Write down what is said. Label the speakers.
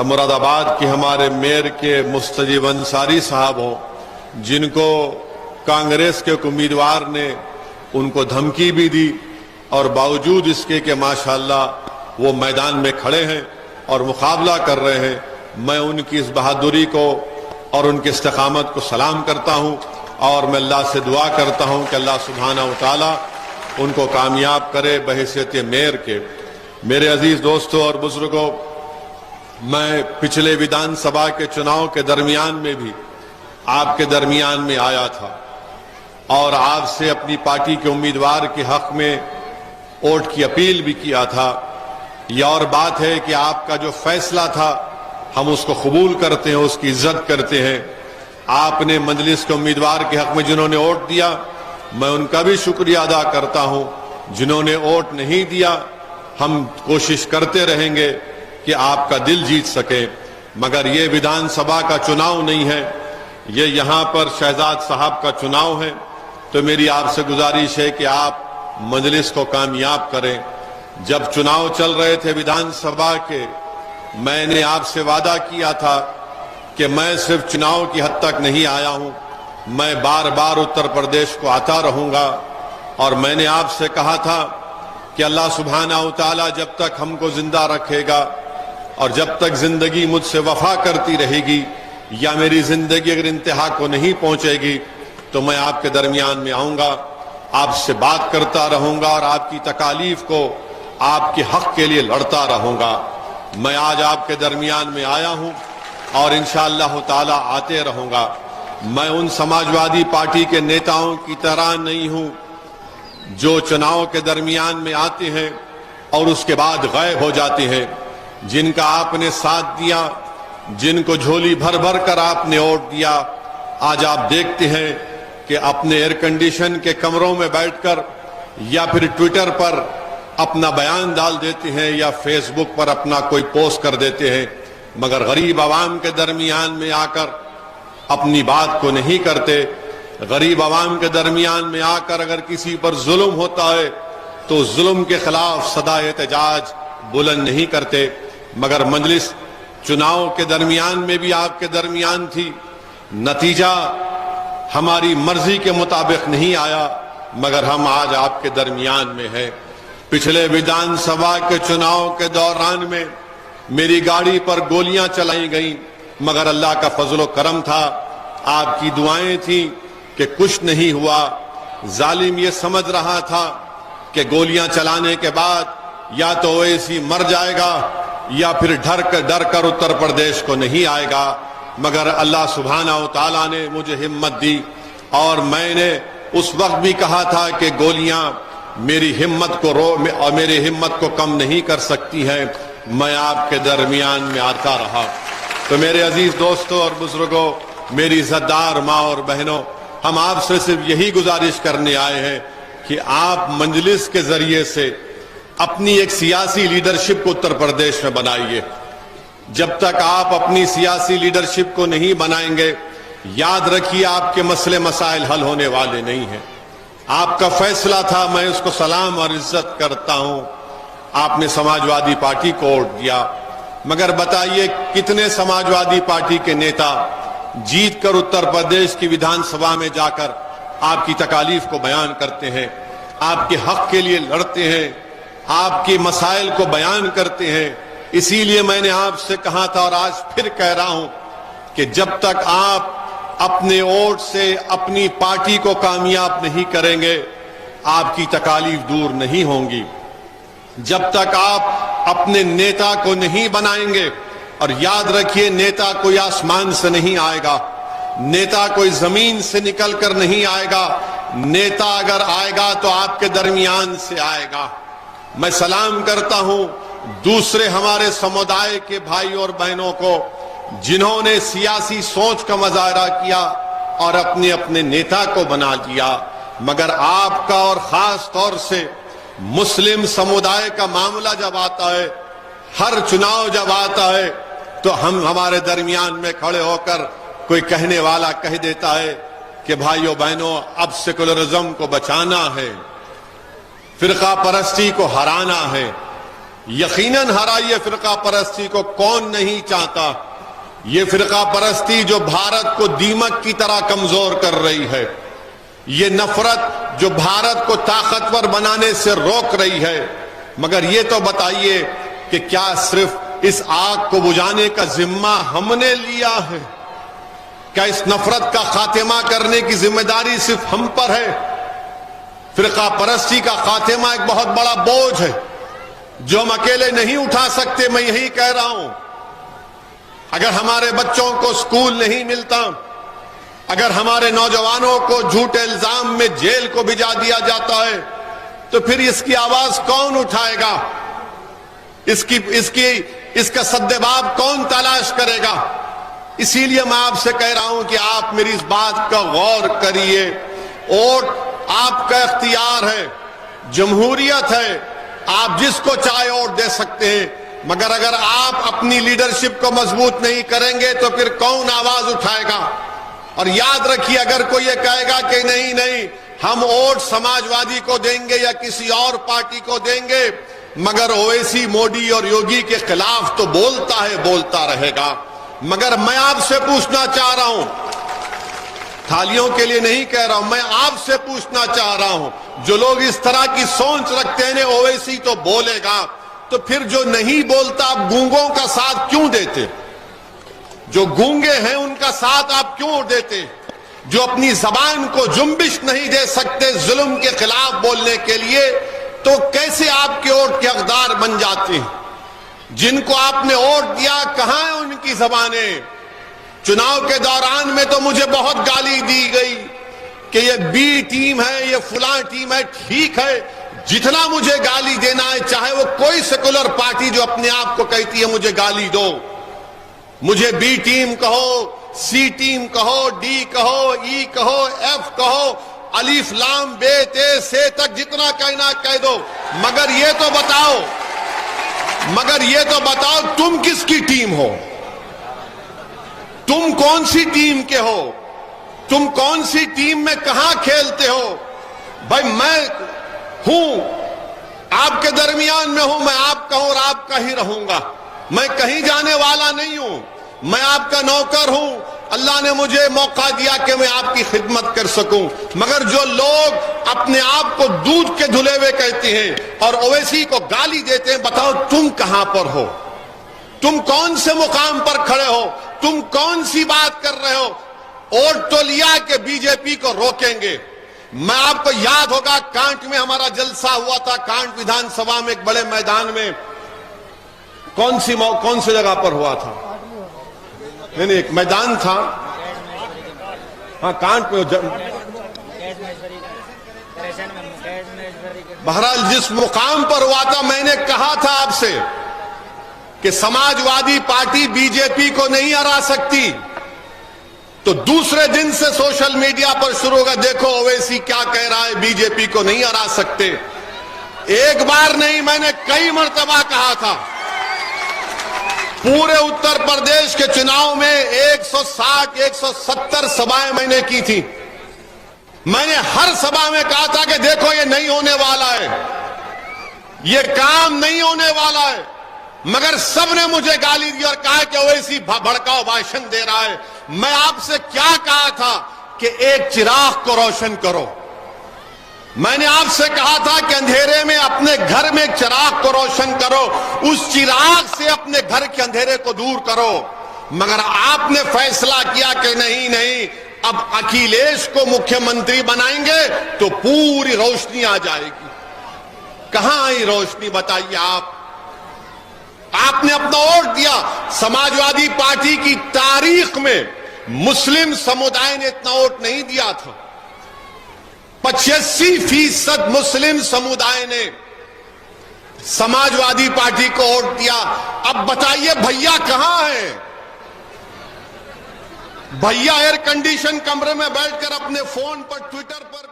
Speaker 1: مراد آباد کے ہمارے میئر کے مستجیب انصاری صاحب ہوں، جن کو کانگریس کے امیدوار نے ان کو دھمکی بھی دی، اور باوجود اس کے کہ ماشاءاللہ وہ میدان میں کھڑے ہیں اور مقابلہ کر رہے ہیں، میں ان کی اس بہادری کو اور ان کی استقامت کو سلام کرتا ہوں، اور میں اللہ سے دعا کرتا ہوں کہ اللہ سبحانہ و تعالی ان کو کامیاب کرے بحیثیت میئر کے۔ میرے عزیز دوستوں اور بزرگوں، میں پچھلے ویدھان سبھا کے چناؤ کے درمیان میں بھی آپ کے درمیان میں آیا تھا اور آپ سے اپنی پارٹی کے امیدوار کے حق میں ووٹ کی اپیل بھی کیا تھا۔ یہ اور بات ہے کہ آپ کا جو فیصلہ تھا ہم اس کو قبول کرتے ہیں، اس کی عزت کرتے ہیں۔ آپ نے مجلس کے امیدوار کے حق میں جنہوں نے ووٹ دیا، میں ان کا بھی شکریہ ادا کرتا ہوں۔ جنہوں نے ووٹ نہیں دیا، ہم کوشش کرتے رہیں گے کہ آپ کا دل جیت سکے، مگر یہ ویدھان سبھا کا چناؤ نہیں ہے، یہ یہاں پر شہزاد صاحب کا چناؤ ہے۔ تو میری آپ سے گزارش ہے کہ آپ مجلس کو کامیاب کریں۔ جب چناؤ چل رہے تھے ویدھان سبھا کے، میں نے آپ سے وعدہ کیا تھا کہ میں صرف چناؤ کی حد تک نہیں آیا ہوں، میں بار بار اتر پردیش کو آتا رہوں گا، اور میں نے آپ سے کہا تھا کہ اللہ سبحانہ و تعالی جب تک ہم کو زندہ رکھے گا اور جب تک زندگی مجھ سے وفا کرتی رہے گی، یا میری زندگی اگر انتہا کو نہیں پہنچے گی، تو میں آپ کے درمیان میں آؤں گا، آپ سے بات کرتا رہوں گا، اور آپ کی تکالیف کو آپ کے حق کے لیے لڑتا رہوں گا۔ میں آج آپ کے درمیان میں آیا ہوں اور انشاءاللہ تعالی آتے رہوں گا۔ میں ان سماجوادی پارٹی کے نیتاؤں کی طرح نہیں ہوں جو چناؤ کے درمیان میں آتے ہیں اور اس کے بعد غائب ہو جاتے ہیں۔ جن کا آپ نے ساتھ دیا، جن کو جھولی بھر بھر کر آپ نے ووٹ دیا، آج آپ دیکھتے ہیں کہ اپنے ایئر کنڈیشن کے کمروں میں بیٹھ کر یا پھر ٹویٹر پر اپنا بیان ڈال دیتے ہیں یا فیس بک پر اپنا کوئی پوسٹ کر دیتے ہیں، مگر غریب عوام کے درمیان میں آ کر اپنی بات کو نہیں کرتے۔ غریب عوام کے درمیان میں آ کر اگر کسی پر ظلم ہوتا ہے تو ظلم کے خلاف صدائے احتجاج بلند نہیں کرتے۔ مگر مجلس چناؤ کے درمیان میں بھی آپ کے درمیان تھی، نتیجہ ہماری مرضی کے مطابق نہیں آیا، مگر ہم آج آپ کے درمیان میں ہیں۔ پچھلے ویدھان سبھا کے چناؤ کے دوران میں میری گاڑی پر گولیاں چلائی گئیں، مگر اللہ کا فضل و کرم تھا، آپ کی دعائیں تھیں کہ کچھ نہیں ہوا۔ ظالم یہ سمجھ رہا تھا کہ گولیاں چلانے کے بعد یا تو اویسی مر جائے گا یا پھر ڈر کر اتر پردیش کو نہیں آئے گا، مگر اللہ سبحانہ و تعالیٰ نے مجھے ہمت دی، اور میں نے اس وقت بھی کہا تھا کہ گولیاں میری ہمت کو کم نہیں کر سکتی ہیں۔ میں آپ کے درمیان میں آتا رہا۔ تو میرے عزیز دوستوں اور بزرگوں، میری عزتدار ماں اور بہنوں، ہم آپ سے صرف یہی گزارش کرنے آئے ہیں کہ آپ مجلس کے ذریعے سے اپنی ایک سیاسی لیڈرشپ کو اتر پردیش میں بنائیے۔ جب تک آپ اپنی سیاسی لیڈرشپ کو نہیں بنائیں گے، یاد رکھیے آپ کے مسئلے مسائل حل ہونے والے نہیں ہیں۔ آپ کا فیصلہ تھا، میں اس کو سلام اور عزت کرتا ہوں، آپ نے سماجوادی پارٹی کو ووٹ دیا، مگر بتائیے کتنے سماجوادی پارٹی کے نیتا جیت کر اتر پردیش کی ویدھان سبھا میں جا کر آپ کی تکالیف کو بیان کرتے ہیں، آپ کے حق کے لیے لڑتے ہیں، آپ کے مسائل کو بیان کرتے ہیں۔ اسی لیے میں نے آپ سے کہا تھا اور آج پھر کہہ رہا ہوں کہ جب تک آپ اپنے ووٹ سے اپنی پارٹی کو کامیاب نہیں کریں گے، آپ کی تکالیف دور نہیں ہوں گی۔ جب تک آپ اپنے نیتا کو نہیں بنائیں گے، اور یاد رکھیے نیتا کوئی آسمان سے نہیں آئے گا، نیتا کوئی زمین سے نکل کر نہیں آئے گا، نیتا اگر آئے گا تو آپ کے درمیان سے آئے گا۔ میں سلام کرتا ہوں دوسرے ہمارے سمودائے کے بھائی اور بہنوں کو جنہوں نے سیاسی سوچ کا مظاہرہ کیا اور اپنے نیتا کو بنا دیا، مگر آپ کا اور خاص طور سے مسلم سمودائے کا معاملہ جب آتا ہے، ہر چناؤ جب آتا ہے تو ہمارے درمیان میں کھڑے ہو کر کوئی کہنے والا کہہ دیتا ہے کہ بھائیو بہنوں اب سیکولرزم کو بچانا ہے، فرقہ پرستی کو ہرانا ہے۔ یقیناً ہرائیے فرقہ پرستی کو، کون نہیں چاہتا؟ یہ فرقہ پرستی جو بھارت کو دیمک کی طرح کمزور کر رہی ہے، یہ نفرت جو بھارت کو طاقتور بنانے سے روک رہی ہے، مگر یہ تو بتائیے کہ کیا صرف اس آگ کو بجھانے کا ذمہ ہم نے لیا ہے؟ کیا اس نفرت کا خاتمہ کرنے کی ذمہ داری صرف ہم پر ہے؟ فرقہ پرستی کا خاتمہ ایک بہت بڑا بوجھ ہے جو ہم اکیلے نہیں اٹھا سکتے. میں یہی کہہ رہا ہوں، اگر ہمارے بچوں کو سکول نہیں ملتا، اگر ہمارے نوجوانوں کو جھوٹے الزام میں جیل کو بھجا دیا جاتا ہے، تو پھر اس کی آواز کون اٹھائے گا؟ اس کا سدباب کون تلاش کرے گا؟ اسی لیے میں آپ سے کہہ رہا ہوں کہ آپ میری اس بات کا غور کریے. ووٹ آپ کا اختیار ہے، جمہوریت ہے، آپ جس کو چاہے ووٹ دے سکتے ہیں، مگر اگر آپ اپنی لیڈرشپ کو مضبوط نہیں کریں گے تو پھر کون آواز اٹھائے گا؟ اور یاد رکھیے، اگر کوئی یہ کہے گا کہ نہیں ہم ووٹ سماجوادی کو دیں گے یا کسی اور پارٹی کو دیں گے، مگر اویسی، موڈی اور یوگی کے خلاف تو بولتا رہے گا. مگر میں آپ سے پوچھنا چاہ رہا ہوں، تھالیوں کے لیے نہیں کہہ رہا ہوں، میں آپ سے پوچھنا چاہ رہا ہوں، جو لوگ اس طرح کی سوچ رکھتے ہیں اویسی تو بولے گا، تو پھر جو نہیں بولتا آپ گونگوں کا ساتھ کیوں دیتے؟ جو گونگے ہیں ان کا ساتھ آپ کیوں دیتے؟ جو اپنی زبان کو جنبش نہیں دے سکتے ظلم کے خلاف بولنے کے لیے، تو کیسے آپ کے ووٹ کے حقدار بن جاتے ہیں؟ جن کو آپ نے ووٹ دیا، کہاں ہیں ان کی زبانیں؟ چناؤ کے دوران میں تو مجھے بہت گالی دی گئی کہ یہ بی ٹیم ہے، یہ فلاں ٹیم ہے. ٹھیک ہے، جتنا مجھے گالی دینا ہے، چاہے وہ کوئی سیکولر پارٹی جو اپنے آپ کو کہتی ہے مجھے گالی دو، مجھے بی ٹیم کہو، سی ٹیم کہو، ڈی کہو، ای کہو، ایف کہو، الف لام بے تے سے تک جتنا کہنا کہہ دو، مگر یہ تو بتاؤ تم کس کی ٹیم ہو؟ تم کون سی ٹیم کے ہو؟ تم کون سی ٹیم میں کہاں کھیلتے ہو؟ بھائی میں ہوں، آپ کے درمیان میں ہوں، میں آپ کا ہوں اور آپ کا ہی رہوں گا. میں کہیں جانے والا نہیں ہوں، میں آپ کا نوکر ہوں. اللہ نے مجھے موقع دیا کہ میں آپ کی خدمت کر سکوں. مگر جو لوگ اپنے آپ کو دودھ کے دھلے ہوئے کہتے ہیں اور اویسی کو گالی دیتے ہیں، بتاؤ تم کہاں پر ہو؟ تم کون سے مقام پر کھڑے ہو؟ تم کون سی بات کر رہے ہو؟ ووٹ تو لیا کہ بی جے پی کو روکیں گے. میں آپ کو یاد ہوگا کانٹ میں ہمارا جلسہ ہوا تھا، کانٹ ویدھان سبھا میں ایک بڑے میدان میں. کون سی جگہ پر ہوا تھا؟ نہیں ایک میدان تھا، ہاں کانٹ میں. بہرحال جس مقام پر ہوا تھا، میں نے کہا تھا آپ سے کہ سماجوادی پارٹی بی جے پی کو نہیں ہرا سکتی. تو دوسرے دن سے سوشل میڈیا پر شروع ہوگا، دیکھو اویسی کیا کہہ رہا ہے، بی جے پی کو نہیں ہرا سکتے. ایک بار نہیں، میں نے کئی مرتبہ کہا تھا. پورے اتر پردیش کے چناؤ میں 160 170 سبھائیں میں نے کی تھی. میں نے ہر سبھا میں کہا تھا کہ دیکھو یہ نہیں ہونے والا ہے، یہ کام نہیں ہونے والا ہے. مگر سب نے مجھے گالی دی اور کہا کہ اویسی بھڑکاؤ بھاشن دے رہا ہے. میں آپ سے کیا کہا تھا کہ ایک چراغ کو روشن کرو. میں نے آپ سے کہا تھا کہ اندھیرے میں اپنے گھر میں ایک چراغ کو روشن کرو، اس چراغ سے اپنے گھر کے اندھیرے کو دور کرو. مگر آپ نے فیصلہ کیا کہ نہیں، اب اکھیلیش کو مکھیہ منتری بنائیں گے تو پوری روشنی آ جائے گی. کہاں آئی روشنی بتائیے آپ؟ آپ نے اپنا ووٹ دیا. سماجوادی پارٹی کی تاریخ میں مسلم سمودائے نے اتنا ووٹ نہیں دیا تھا. 85% مسلم سمودائے نے سماجوادی پارٹی کو ووٹ دیا. اب بتائیے بھیا کہاں ہیں؟ بھیا ایئر کنڈیشن کمرے میں بیٹھ کر اپنے فون پر، ٹویٹر پر